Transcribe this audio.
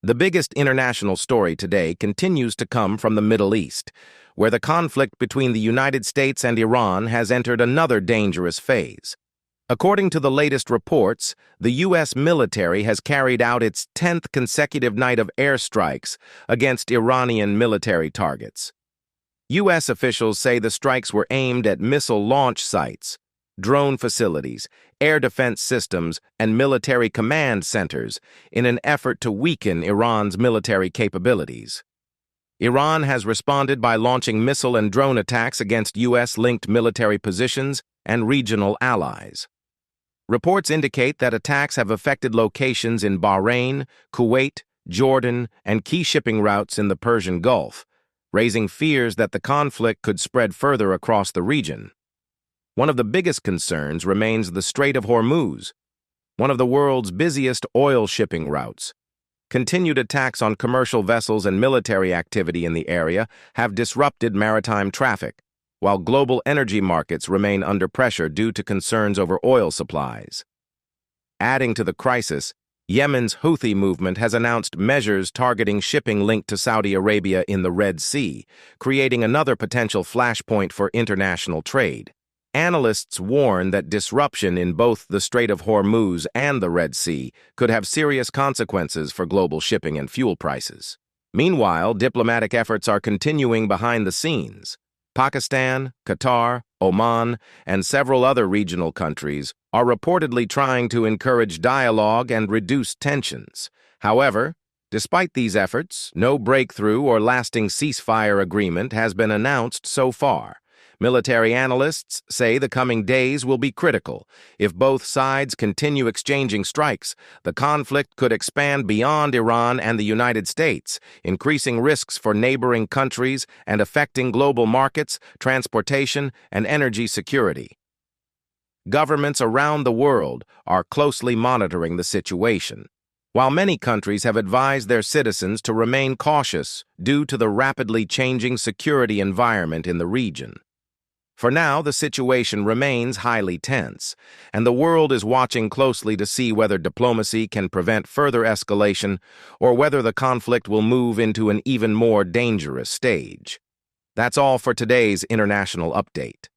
The biggest international story today continues to come from the Middle East, where the conflict between the United States and Iran has entered another dangerous phase. According to the latest reports, the U.S. military has carried out its 10th consecutive night of airstrikes against Iranian military targets. U.S. officials say the strikes were aimed at missile launch sites, drone facilities, air defense systems, and military command centers in an effort to weaken Iran's military capabilities. Iran has responded by launching missile and drone attacks against U.S.-linked military positions and regional allies. Reports indicate that attacks have affected locations in Bahrain, Kuwait, Jordan, and key shipping routes in the Persian Gulf, raising fears that the conflict could spread further across the region. One of the biggest concerns remains the Strait of Hormuz, one of the world's busiest oil shipping routes. Continued attacks on commercial vessels and military activity in the area have disrupted maritime traffic, while global energy markets remain under pressure due to concerns over oil supplies. Adding to the crisis, Yemen's Houthi movement has announced measures targeting shipping linked to Saudi Arabia in the Red Sea, creating another potential flashpoint for international trade. Analysts warn that disruption in both the Strait of Hormuz and the Red Sea could have serious consequences for global shipping and fuel prices. Meanwhile, diplomatic efforts are continuing behind the scenes. Pakistan, Qatar, Oman, and several other regional countries are reportedly trying to encourage dialogue and reduce tensions. However, despite these efforts, no breakthrough or lasting ceasefire agreement has been announced so far. Military analysts say the coming days will be critical. If both sides continue exchanging strikes, the conflict could expand beyond Iran and the United States, increasing risks for neighboring countries and affecting global markets, transportation, and energy security. Governments around the world are closely monitoring the situation, while many countries have advised their citizens to remain cautious due to the rapidly changing security environment in the region. For now, the situation remains highly tense, and the world is watching closely to see whether diplomacy can prevent further escalation or whether the conflict will move into an even more dangerous stage. That's all for today's International Update.